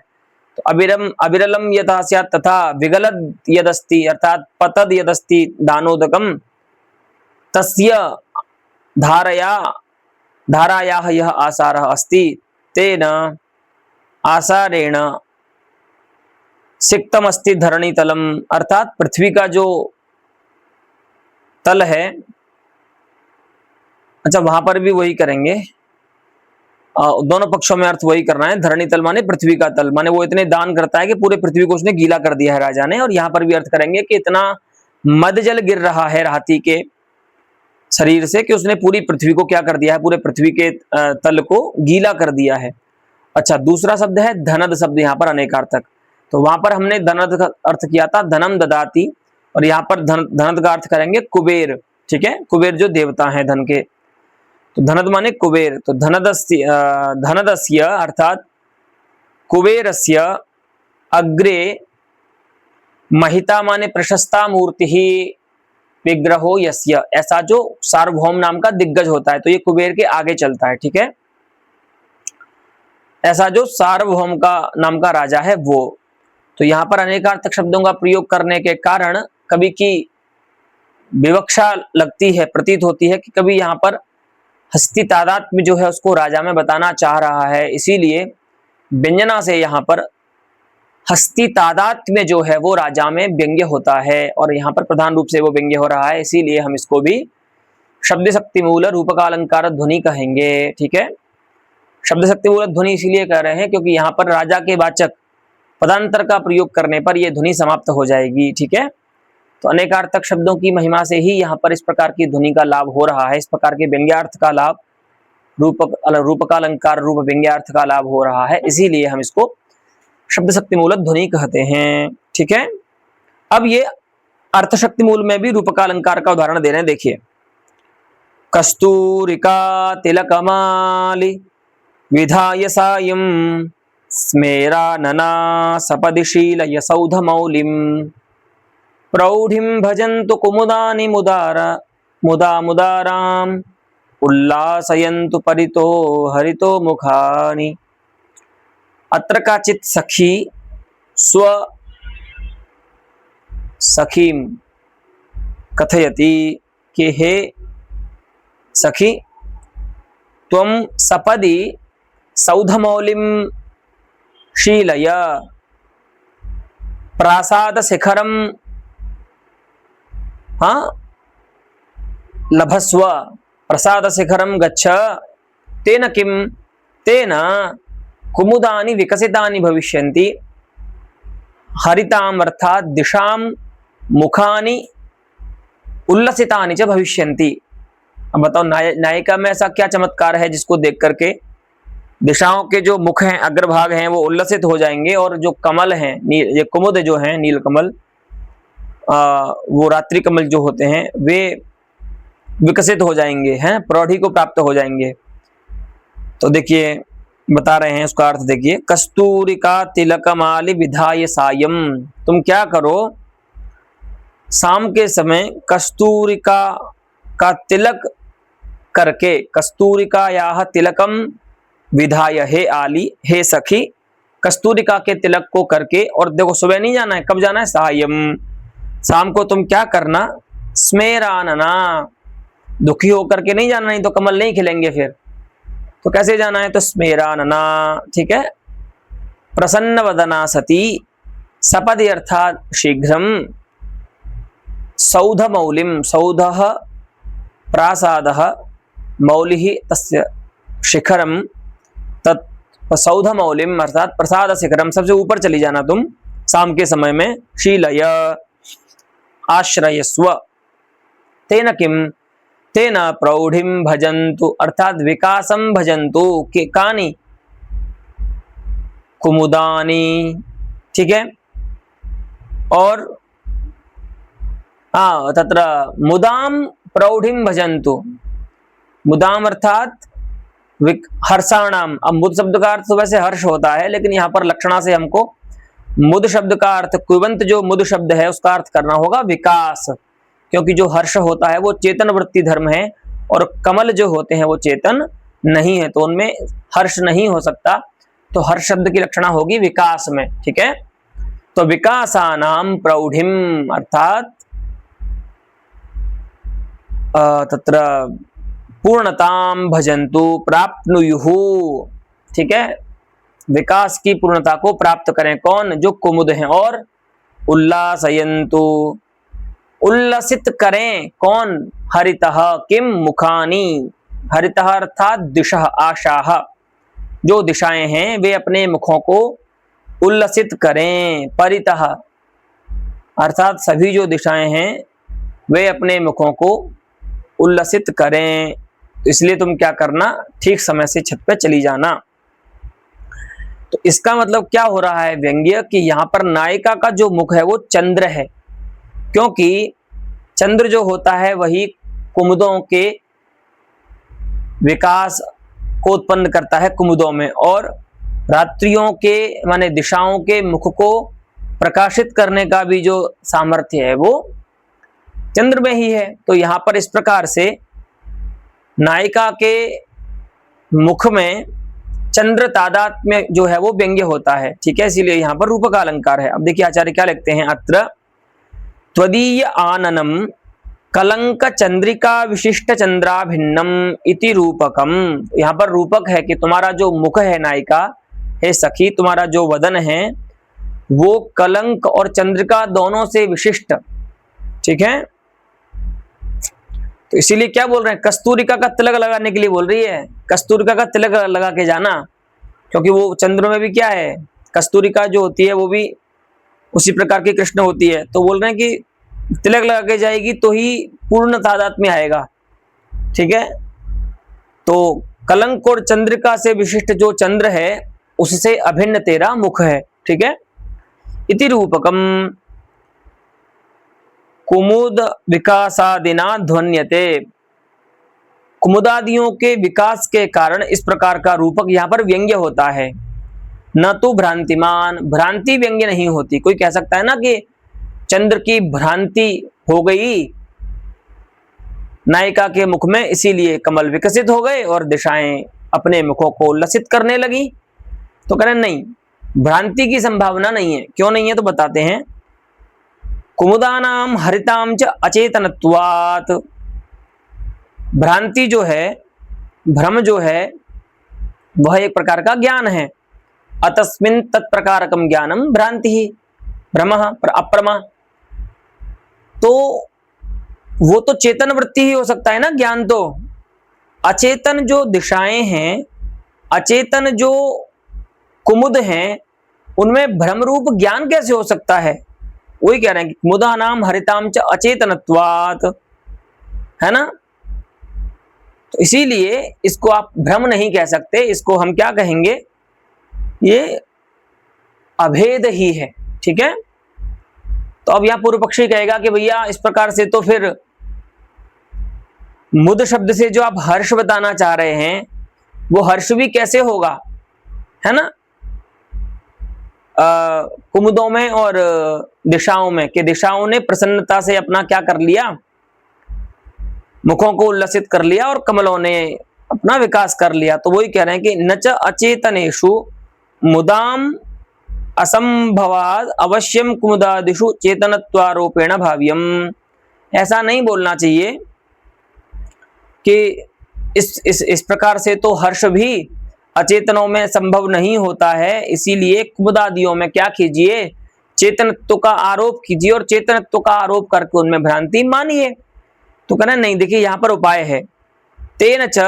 तो अविरलम यथा स्यात् तथा विगलद यदस्ति, अर्थात पतद यदस्ति दानोदकम तस्य धारायाः यह आसारः अस्ति तेन आसारेण सिक्तम अस्ति धरणी तलम, अर्थात पृथ्वी का जो तल है। अच्छा, वहां पर भी वही करेंगे, दोनों पक्षों में अर्थ वही करना है। धरणी तल माने पृथ्वी का तल, माने वो इतने दान करता है कि पूरे पृथ्वी को उसने गीला कर दिया है राजा ने। और यहाँ पर भी अर्थ करेंगे कि इतना मद जल गिर रहा है हाथी के शरीर से कि उसने पूरी पृथ्वी को क्या कर दिया है, पूरे पृथ्वी के तल को गीला कर दिया है। अच्छा, दूसरा शब्द है धनद शब्द, यहाँ पर अनेकार्थक। तो वहां पर हमने धनद का अर्थ किया था धनम ददाती, और यहाँ पर धनद का अर्थ करेंगे कुबेर। ठीक है, कुबेर जो देवता हैं धन के, तो धनद माने कुबेर। तो धनदस्य अर्थात कुबेरस्य अग्रे महिता माने प्रशस्ता मूर्ति ही विग्रहो यस्य, ऐसा जो सार्वभौम नाम का दिग्गज होता है तो ये कुबेर के आगे चलता है। ठीक है, ऐसा जो सार्वभौम का नाम का राजा है वो। तो यहाँ पर अनेकार्थक शब्दों का प्रयोग करने के कारण कभी की विवक्षा लगती है, प्रतीत होती है कि कभी यहाँ पर हस्ती तादाद में जो है उसको राजा में बताना चाह रहा है, इसीलिए व्यंजना से यहाँ पर हस्ती तादाद में जो है वो राजा में व्यंग्य होता है, और यहाँ पर प्रधान रूप से वो व्यंग्य हो रहा है, इसीलिए हम इसको भी शब्द शक्ति मूल रूपकालंकार ध्वनि कहेंगे। ठीक है, शब्द शक्ति मूल ध्वनि इसीलिए कह रहे हैं क्योंकि यहाँ पर राजा के वाचक पदांतर का प्रयोग करने पर यह ध्वनि समाप्त हो जाएगी। ठीक है, तो अनेकार्थक शब्दों की महिमा से ही यहाँ पर इस प्रकार की ध्वनि का लाभ हो रहा है, इस प्रकार के व्यंग्यार्थ का लाभ, रूपकालंकार रूप व्यंग्यार्थ का लाभ हो रहा है, इसीलिए हम इसको शब्द शक्ति मूलक ध्वनि कहते हैं। ठीक है, अब ये अर्थ शक्ति मूल में भी रूपकालंकार का उदाहरण दे रहे हैं। देखिए, कस्तूरिका तिलकमाली विधाय सायं स्मेरानना सपदिशील यसौधमौलिं प्रौढ़िं भजन्तु कुमुदानि मुदाराम् उल्लासयन्तु परितो हरितो मुखानि। अत्र काचित् सखी स्व सखीं कथयति कि हे सखी, त्वं सपदि सौधमौलिं शीलय प्रासाद शिखरं लभस्व, प्रसाद शिखरं गच्छ, तेन किं, तेन कुमुदानि विकसितानि भविष्यन्ति, हरिताम् अर्थात् दिशां मुखानि उल्लसितानि च भविष्यन्ति। अब बताओ, नायिका में ऐसा क्या चमत्कार है जिसको देख करके दिशाओं के जो मुख हैं, अग्रभाग हैं, वो उल्लसित हो जाएंगे, और जो कमल हैं, ये कुमुद जो हैं, नील कमल, वो रात्रि कमल जो होते हैं, वे विकसित हो जाएंगे, हैं, प्रौढ़ी को प्राप्त हो जाएंगे। तो देखिए बता रहे हैं उसका अर्थ, देखिए, कस्तूरिका तिलकमाली विधाय सायं, तुम क्या करो, शाम के समय कस्तूरिका का तिलक करके, कस्तूरिका या तिलकम विधाय, हे आली, हे सखी, कस्तूरिका के तिलक को करके, और देखो सुबह नहीं जाना है, कब जाना है, सायं, शाम को तुम क्या करना, स्मेरानना, दुखी होकर के नहीं जाना, नहीं तो कमल नहीं खिलेंगे फिर, तो कैसे जाना है, तो स्मेरानना। ठीक है, प्रसन्न वदना सती, सपदि अर्थात शीघ्रम, सौध मौलिम, सौधः प्रासादः, मौलिः तस्य शिखरम, तत् सौध मौलिम अर्थात प्रसाद शिखरम, सबसे ऊपर चली जाना तुम शाम के समय में, शीलय आश्रयस्व, तेन किम, तेन प्रौढ़िं भजन्तु अर्थात विकासं भजन्तु, के कानि, कुमुदानि। ठीक है, और तत्र मुदाम प्रौढ़िं भजन्तु, मुदाम अर्थात हर्षाणाम। अब मुद शब्द का अर्थ वैसे हर्ष होता है, लेकिन यहाँ पर लक्षणा से हमको मुद शब्द का अर्थ, कुवंत जो मुद शब्द है उसका अर्थ करना होगा विकास, क्योंकि जो हर्ष होता है वो चेतन वृत्ति धर्म है, और कमल जो होते हैं वो चेतन नहीं है, तो उनमें हर्ष नहीं हो सकता, तो हर्ष शब्द की लक्षणा होगी विकास में। ठीक है, तो विकासानाम प्रौढ़िम अर्थात तत्र पूर्णताम भजन्तु प्राप्नुयुः। ठीक है, विकास की पूर्णता को प्राप्त करें, कौन, जो कुमुद हैं, और उल्लासयन्तु, उल्लसित करें, कौन, हरितः किम मुखानि, हरितः अर्थात दिशः आशाः, जो दिशाएं हैं वे अपने मुखों को उल्लसित करें। परितः अर्थात सभी जो दिशाएं हैं वे अपने मुखों को उल्लसित करें। इसलिए तुम क्या करना, ठीक समय से छत पे चली जाना। तो इसका मतलब क्या हो रहा है व्यंग्य कि यहाँ पर नायिका का जो मुख है वो चंद्र है, क्योंकि चंद्र जो होता है वही कुमुदों के विकास को उत्पन्न करता है कुमुदों में, और रात्रियों के माने दिशाओं के मुख को प्रकाशित करने का भी जो सामर्थ्य है वो चंद्र में ही है। तो यहाँ पर इस प्रकार से नायिका के मुख में चंद्र तादात्म्य जो है वो व्यंग्य होता है, ठीक है, इसीलिए यहाँ पर रूपक अलंकार है। अब देखिए आचार्य क्या लिखते हैं, अत्र त्वदीय आननम कलंक चंद्रिका विशिष्ट चंद्राभिन्नम इति रूपकम। यहाँ पर रूपक है कि तुम्हारा जो मुख है नायिका हे सखी, तुम्हारा जो वदन है वो कलंक और चंद्रिका दोनों से विशिष्ट, ठीक है। तो इसीलिए क्या बोल रहे हैं, कस्तूरिका का तिलक लगाने के लिए बोल रही है, कस्तूरिका का तिलक लगा के जाना, क्योंकि वो चंद्र में भी क्या है, कस्तूरिका जो होती है वो भी उसी प्रकार की कृष्ण होती है। तो बोल रहे हैं कि तिलक लगा के जाएगी तो ही पूर्ण तादात्म्य आएगा, ठीक है। तो कलंक और चंद्रिका से विशिष्ट जो चंद्र है उससे अभिन्न तेरा मुख है, ठीक है। इति रूपकम कुमुद विकासादिना ध्वन्यते। कुमुदादियों के विकास के कारण इस प्रकार का रूपक यहाँ पर व्यंग्य होता है। न तो भ्रांतिमान, भ्रांति व्यंग्य नहीं होती। कोई कह सकता है ना कि चंद्र की भ्रांति हो गई नायिका के मुख में, इसीलिए कमल विकसित हो गए और दिशाएं अपने मुखों को उल्लसित करने लगी। तो कह रहे नहीं, भ्रांति की संभावना नहीं है। क्यों नहीं है तो बताते हैं, कुमुदानाम हरिताम च अचेतनत्वात्। भ्रांति जो है, भ्रम जो है वह एक प्रकार का ज्ञान है। अतस्मिन् तत्प्रकारकम ज्ञानम भ्रांति ही भ्रमः अप्रमा। तो वो तो चेतन वृत्ति ही हो सकता है ना ज्ञान। तो अचेतन जो दिशाएं हैं, अचेतन जो कुमुद हैं, उनमें भ्रम रूप ज्ञान कैसे हो सकता है। वही कह रहे हैं कि कुमुदानाम हरिताम च अचेतनत्वात्, है ना। तो इसीलिए इसको आप भ्रम नहीं कह सकते, इसको हम क्या कहेंगे, ये अभेद ही है, ठीक है। तो अब यहां पूर्व पक्षी कहेगा कि भैया इस प्रकार से तो फिर मुद शब्द से जो आप हर्ष बताना चाह रहे हैं वो हर्ष भी कैसे होगा, है ना। कुमुदों में और दिशाओं में, कि दिशाओं ने प्रसन्नता से अपना क्या कर लिया, मुखों को उल्लसित कर लिया, और कमलों ने अपना विकास कर लिया। तो वही कह रहे हैं कि नच अचेतनेषु मुदाम असंभवाद अवश्यम कुमुदादिषु चेतनत्वारोपेण भाव्यम। ऐसा नहीं बोलना चाहिए कि इस प्रकार से तो हर्ष भी अचेतनों में संभव नहीं होता है, इसीलिए कुमुदादियों में क्या कीजिए, चेतनत्व का आरोप कीजिए और चेतनत्व का आरोप करके उनमें भ्रांति मानिए। तो कहना नहीं, देखिए यहाँ पर उपाय है, तेन च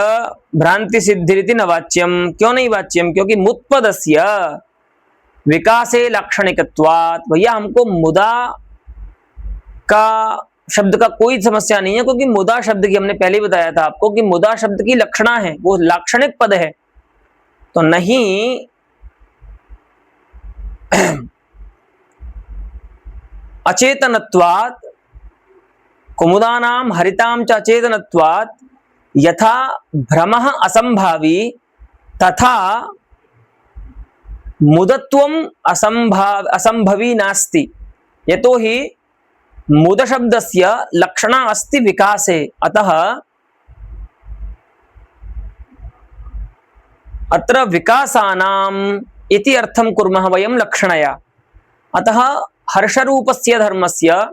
भ्रांति सिद्धिरिति न वाच्यम। क्यों नहीं वाच्यम, क्योंकि मुत्पदस्य विकासे लाक्षणिकत्वात्। भैया हमको मुदा का शब्द का कोई समस्या नहीं है, क्योंकि मुदा शब्द की हमने पहले बताया था आपको कि मुदा शब्द की लक्षणा है, वो लाक्षणिक पद है। तो नहीं अचेतनत्वात् कुमुदानाम हरिताम च अचेतनत्वात् यथा भ्रमः असंभावी तथा मुदत्वम असंभवी नास्ति। यतो हि मुद शब्दस्य लक्षणा अस्ति विकासे, अतः अत्र विकासानाम इति अर्थं कुर्मः वयं लक्षणया। अतः हर्षरूपस्य धर्मस्य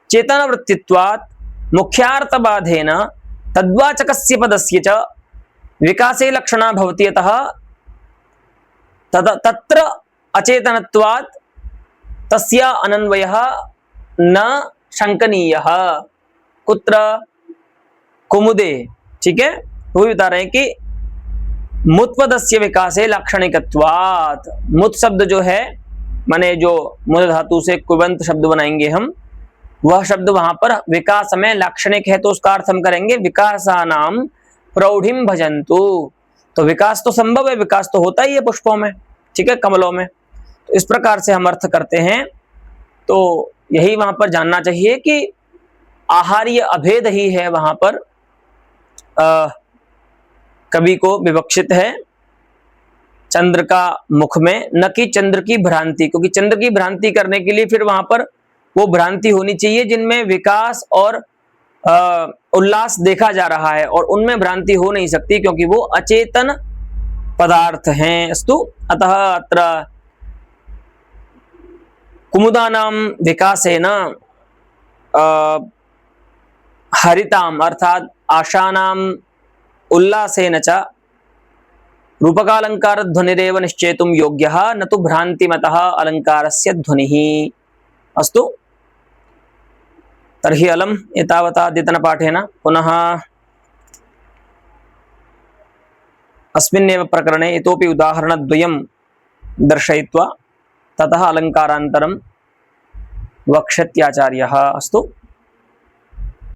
चेतनवृत्तित्वात् मुख्यार्थबाधेन तद्वाचकस्य पदस्य च विकासे लक्षणा भवति। अतः तत्र अचेतनत्वात् तस्य अनन्वयः न शंकनीयः। कुत्र, कुमुदे, ठीक है। वो भी बता रहे हैं कि मुत्पदस्य विकासे लाक्षणिकत्वात्। मुत शब्द जो है माने जो मुद धातु से कुबंत शब्द बनाएंगे हम, वह शब्द वहां पर विकास में लाक्षणिक है, तो उसका अर्थ हम करेंगे विकासानाम प्रौढ़िम भजन्तु। तो विकास तो संभव है, विकास तो होता ही है पुष्पों में, ठीक है, कमलों में। तो इस प्रकार से हम अर्थ करते हैं। तो यही वहां पर जानना चाहिए कि आहार्य अभेद ही है वहां पर कवि को विवक्षित है चंद्र का मुख में, न कि चंद्र की भ्रांति, क्योंकि चंद्र की भ्रांति करने के लिए फिर वहां पर वो भ्रांति होनी चाहिए जिनमें विकास और उल्लास देखा जा रहा है, और उनमें भ्रांति हो नहीं सकती क्योंकि वो अचेतन पदार्थ हैं। अस्तु, अतः अत्र कुमुदानां विकासेन हरिताम अर्थात आशानाम उल्लासेन च रूपकालंकार ध्वनिरेव निश्चेतुं योग्यः न तु भ्रांतिमतः अलंकारस्य ध्वनिः। अस्तु, तर्हि अलम् एतावता अद्यतनपाठेन पुनः अस्मिन्नेव प्रकरणे इतोपि उदाहरणद्वयं दर्शयित्वा ततः अलंकारान्तरं वक्ष्यत्याचार्यः। अस्तु।